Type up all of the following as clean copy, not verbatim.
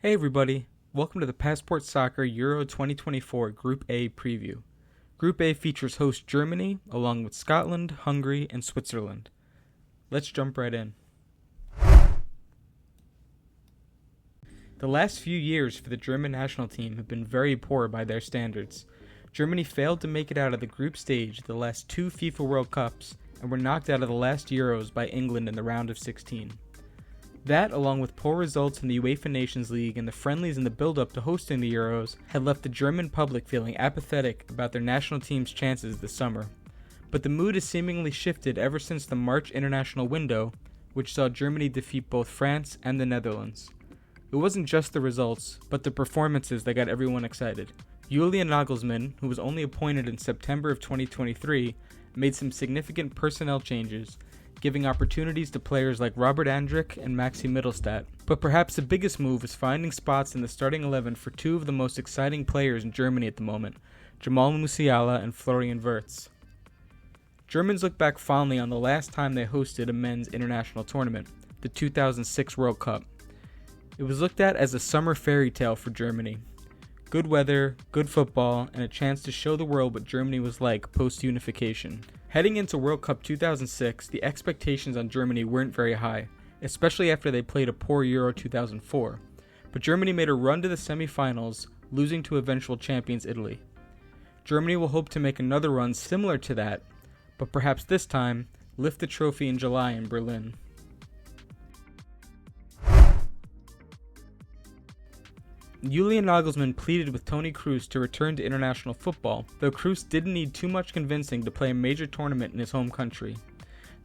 Hey everybody, welcome to the Passport Soccer Euro 2024 Group A preview. Group A features host Germany, along with Scotland, Hungary, and Switzerland. Let's jump right in. The last few years for the German national team have been very poor by their standards. Germany failed to make it out of the group stage the last two FIFA World Cups and were knocked out of the last Euros by England in the round of 16. That, along with poor results in the UEFA Nations League and the friendlies in the build-up to hosting the Euros, had left the German public feeling apathetic about their national team's chances this summer. But the mood has seemingly shifted ever since the March international window, which saw Germany defeat both France and the Netherlands. It wasn't just the results, but the performances that got everyone excited. Julian Nagelsmann, who was only appointed in September of 2023, made some significant personnel changes, giving opportunities to players like Robert Andrich and Maxi Mittelstadt. But perhaps the biggest move was finding spots in the starting 11 for two of the most exciting players in Germany at the moment, Jamal Musiala and Florian Wirtz. Germans look back fondly on the last time they hosted a men's international tournament, the 2006 World Cup. It was looked at as a summer fairy tale for Germany. Good weather, good football, and a chance to show the world what Germany was like post-unification. Heading into World Cup 2006, the expectations on Germany weren't very high, especially after they played a poor Euro 2004. But Germany made a run to the semi-finals, losing to eventual champions Italy. Germany will hope to make another run similar to that, but perhaps this time, lift the trophy in July in Berlin. Julian Nagelsmann pleaded with Toni Kroos to return to international football, though Kroos didn't need too much convincing to play a major tournament in his home country.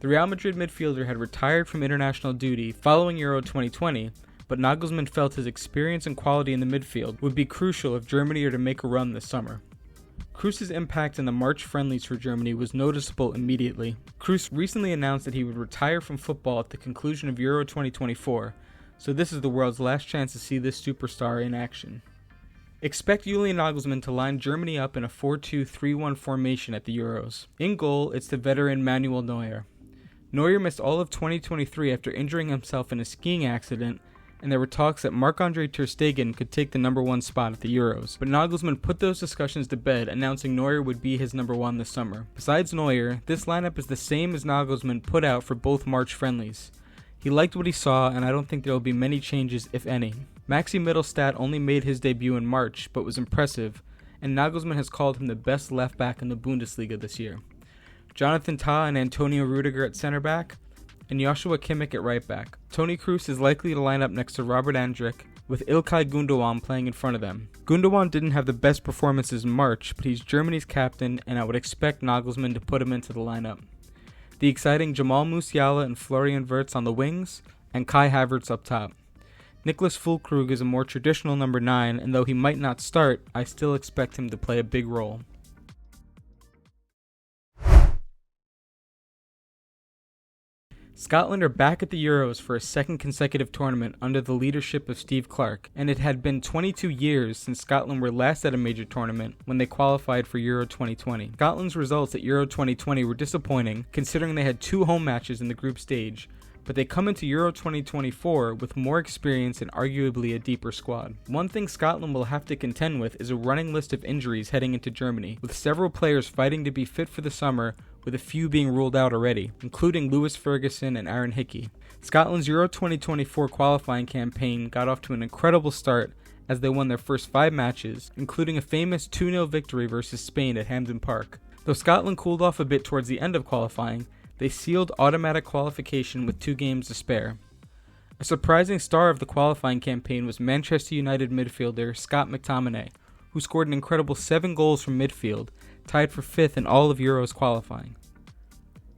The Real Madrid midfielder had retired from international duty following Euro 2020, but Nagelsmann felt his experience and quality in the midfield would be crucial if Germany are to make a run this summer. Kroos' impact in the March friendlies for Germany was noticeable immediately. Kroos recently announced that he would retire from football at the conclusion of Euro 2024, so this is the world's last chance to see this superstar in action. Expect Julian Nagelsmann to line Germany up in a 4-2-3-1 formation at the Euros. In goal, it's the veteran Manuel Neuer. Neuer missed all of 2023 after injuring himself in a skiing accident, and there were talks that Marc-Andre ter Stegen could take the number one spot at the Euros. But Nagelsmann put those discussions to bed, announcing Neuer would be his number one this summer. Besides Neuer, this lineup is the same as Nagelsmann put out for both March friendlies. He liked what he saw, and I don't think there will be many changes, if any. Maxi Mittelstadt only made his debut in March, but was impressive, and Nagelsmann has called him the best left back in the Bundesliga this year. Jonathan Tah and Antonio Rudiger at center back, and Joshua Kimmich at right back. Toni Kroos is likely to line up next to Robert Andrich, with Ilkay Gundogan playing in front of them. Gundogan didn't have the best performances in March, but he's Germany's captain, and I would expect Nagelsmann to put him into the lineup. The exciting Jamal Musiala and Florian Wirtz on the wings, and Kai Havertz up top. Niklas Füllkrug is a more traditional number 9, and though he might not start, I still expect him to play a big role. Scotland are back at the Euros for a second consecutive tournament under the leadership of Steve Clarke, and it had been 22 years since Scotland were last at a major tournament when they qualified for Euro 2020. Scotland's results at Euro 2020 were disappointing, considering they had two home matches in the group stage, but they come into Euro 2024 with more experience and arguably a deeper squad. One thing Scotland will have to contend with is a running list of injuries heading into Germany, with several players fighting to be fit for the summer, with a few being ruled out already, including Lewis Ferguson and Aaron Hickey. Scotland's Euro 2024 qualifying campaign got off to an incredible start as they won their first 5 matches, including a famous 2-0 victory versus Spain at Hampden Park. Though Scotland cooled off a bit towards the end of qualifying, they sealed automatic qualification with 2 games to spare. A surprising star of the qualifying campaign was Manchester United midfielder Scott McTominay, who scored an incredible 7 goals from midfield, tied for 5th in all of Euros qualifying.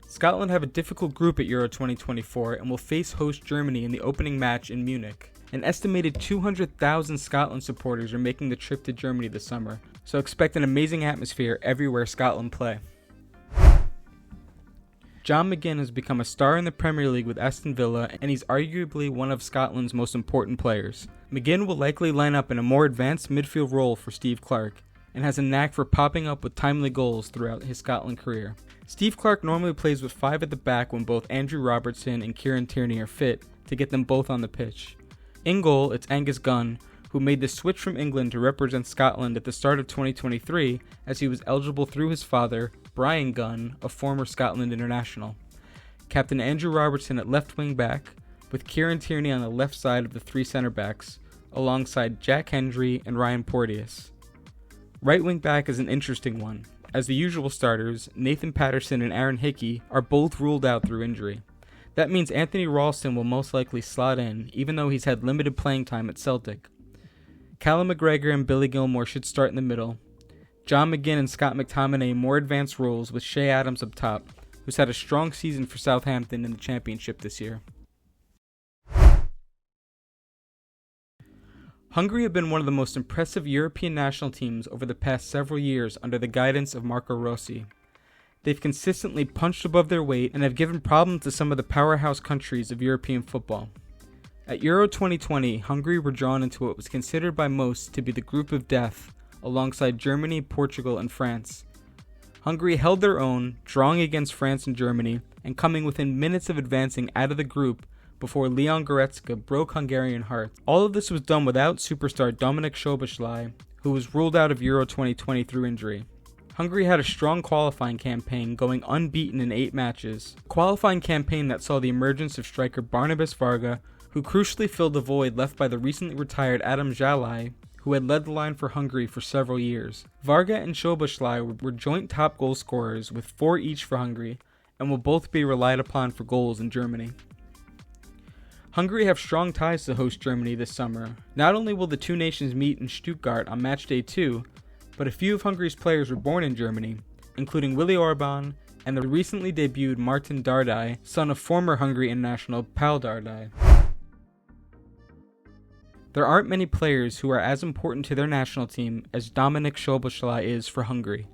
Scotland have a difficult group at Euro 2024 and will face host Germany in the opening match in Munich. An estimated 200,000 Scotland supporters are making the trip to Germany this summer, so expect an amazing atmosphere everywhere Scotland play. John McGinn has become a star in the Premier League with Aston Villa, and he's arguably one of Scotland's most important players. McGinn will likely line up in a more advanced midfield role for Steve Clarke, and has a knack for popping up with timely goals throughout his Scotland career. Steve Clarke normally plays with 5 at the back when both Andrew Robertson and Kieran Tierney are fit to get them both on the pitch. In goal, it's Angus Gunn, who made the switch from England to represent Scotland at the start of 2023 as he was eligible through his father, Brian Gunn, a former Scotland international. Captain Andrew Robertson at left wing back, with Kieran Tierney on the left side of the three centre backs, alongside Jack Hendry and Ryan Porteous. Right wing back is an interesting one, as the usual starters, Nathan Patterson and Aaron Hickey, are both ruled out through injury. That means Anthony Ralston will most likely slot in, even though he's had limited playing time at Celtic. Callum McGregor and Billy Gilmore should start in the middle. John McGinn and Scott McTominay more advanced roles, with Shea Adams up top, who's had a strong season for Southampton in the Championship this year. Hungary have been one of the most impressive European national teams over the past several years under the guidance of Marco Rossi. They've consistently punched above their weight and have given problems to some of the powerhouse countries of European football. At Euro 2020, Hungary were drawn into what was considered by most to be the group of death, alongside Germany, Portugal, and France. Hungary held their own, drawing against France and Germany, and coming within minutes of advancing out of the group before Leon Goretzka broke Hungarian hearts. All of this was done without superstar Dominik Szoboszlai, who was ruled out of Euro 2020 through injury. Hungary had a strong qualifying campaign, going unbeaten in 8 matches. A qualifying campaign that saw the emergence of striker Barnabas Varga, who crucially filled the void left by the recently retired Adam Zsalai, who had led the line for Hungary for several years. Varga and Szoboszlai were joint top goal scorers with 4 each for Hungary, and will both be relied upon for goals in Germany. Hungary have strong ties to host Germany this summer. Not only will the two nations meet in Stuttgart on match day 2, but a few of Hungary's players were born in Germany, including Willi Orban and the recently debuted Martin Dardai, son of former Hungary international Pál Dardai. There aren't many players who are as important to their national team as Dominik Szoboszlai is for Hungary.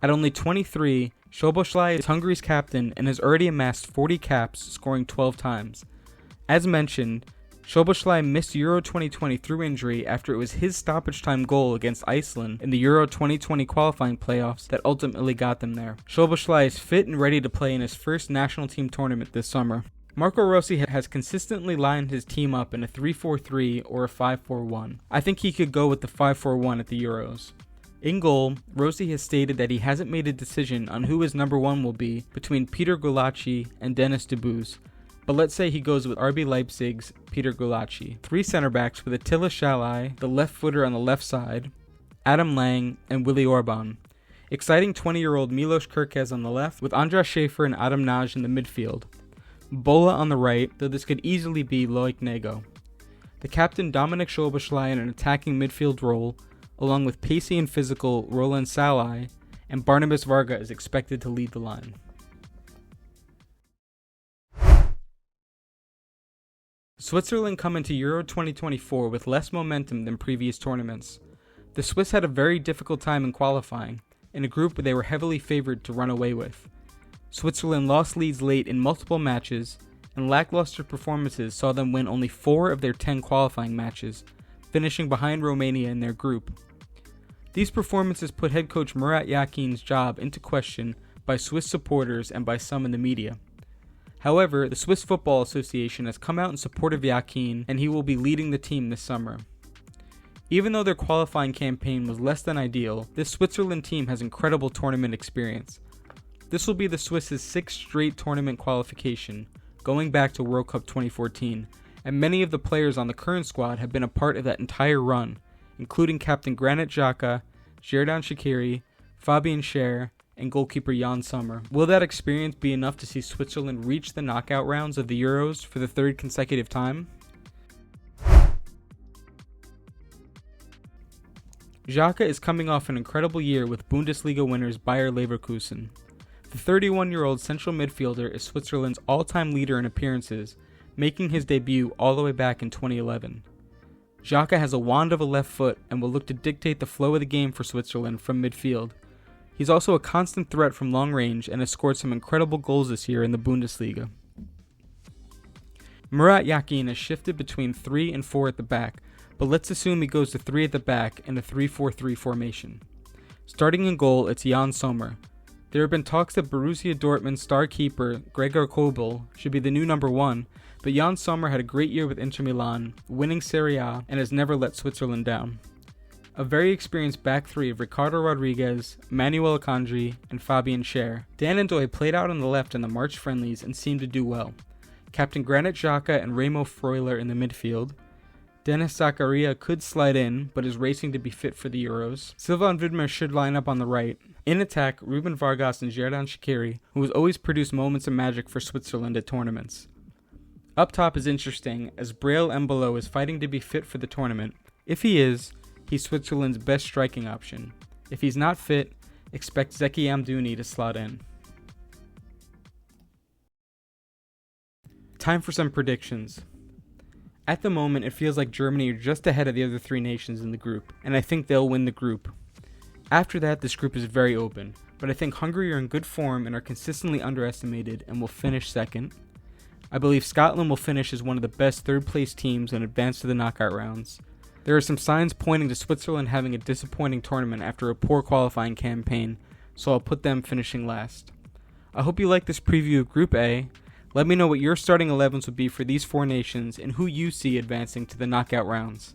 At only 23, Szoboszlai is Hungary's captain and has already amassed 40 caps, scoring 12 times. As mentioned, Szoboszlai missed Euro 2020 through injury after it was his stoppage time goal against Iceland in the Euro 2020 qualifying playoffs that ultimately got them there. Szoboszlai is fit and ready to play in his first national team tournament this summer. Marco Rossi has consistently lined his team up in a 3-4-3 or a 5-4-1. I think he could go with the 5-4-1 at the Euros. In goal, Rossi has stated that he hasn't made a decision on who his number 1 will be between Peter Gulacsi and Dennis Debus, but let's say he goes with RB Leipzig's Peter Gulacsi. 3 center backs with Attila Szalai, the left footer on the left side, Adam Lang, and Willi Orban. Exciting 20-year-old Milos Kerkez on the left, with Andras Schaefer and Adam Naj in the midfield. Bola on the right, though this could easily be Loic Nego. The captain Dominik Szoboszlai in an attacking midfield role, along with pacey and physical Roland Salai, and Barnabas Varga is expected to lead the line. Switzerland come into Euro 2024 with less momentum than previous tournaments. The Swiss had a very difficult time in qualifying, in a group where they were heavily favored to run away with. Switzerland lost leads late in multiple matches, and lackluster performances saw them win only 4 of their 10 qualifying matches, finishing behind Romania in their group. These performances put head coach Murat Yakin's job into question by Swiss supporters and by some in the media. However, the Swiss Football Association has come out in support of Yakin, and he will be leading the team this summer. Even though their qualifying campaign was less than ideal, this Switzerland team has incredible tournament experience. This will be the Swiss' 6th straight tournament qualification, going back to World Cup 2014, and many of the players on the current squad have been a part of that entire run, including captain Granit Xhaka, Xherdan Shaqiri, Fabian Schär, and goalkeeper Jan Sommer. Will that experience be enough to see Switzerland reach the knockout rounds of the Euros for the 3rd consecutive time? Xhaka is coming off an incredible year with Bundesliga winners Bayer Leverkusen. The 31-year-old central midfielder is Switzerland's all-time leader in appearances, making his debut all the way back in 2011. Xhaka has a wand of a left foot and will look to dictate the flow of the game for Switzerland from midfield. He's also a constant threat from long range and has scored some incredible goals this year in the Bundesliga. Murat Yakin has shifted between 3 and 4 at the back, but let's assume he goes to 3 at the back in a 3-4-3 formation. Starting in goal, it's Jan Sommer. There have been talks that Borussia Dortmund star keeper Gregor Kobel should be the new number 1, but Jan Sommer had a great year with Inter Milan, winning Serie A, and has never let Switzerland down. A very experienced back three of Ricardo Rodriguez, Manuel Akanji, and Fabian Schär. Dan Ndoye played out on the left in the March friendlies and seemed to do well. Captain Granit Xhaka and Remo Freuler in the midfield. Dennis Zakaria could slide in, but is racing to be fit for the Euros. Silva and Widmer should line up on the right. In attack, Ruben Vargas and Xherdan Shaqiri, who has always produced moments of magic for Switzerland at tournaments. Up top is interesting, as Breel Embolo is fighting to be fit for the tournament. If he is, he's Switzerland's best striking option. If he's not fit, expect Zeki Amdouni to slot in. Time for some predictions. At the moment, it feels like Germany are just ahead of the other three nations in the group, and I think they'll win the group. After that, this group is very open, but I think Hungary are in good form and are consistently underestimated and will finish second. I believe Scotland will finish as one of the best third-place teams and advance to the knockout rounds. There are some signs pointing to Switzerland having a disappointing tournament after a poor qualifying campaign, so I'll put them finishing last. I hope you like this preview of Group A. Let me know what your starting 11s would be for these four nations and who you see advancing to the knockout rounds.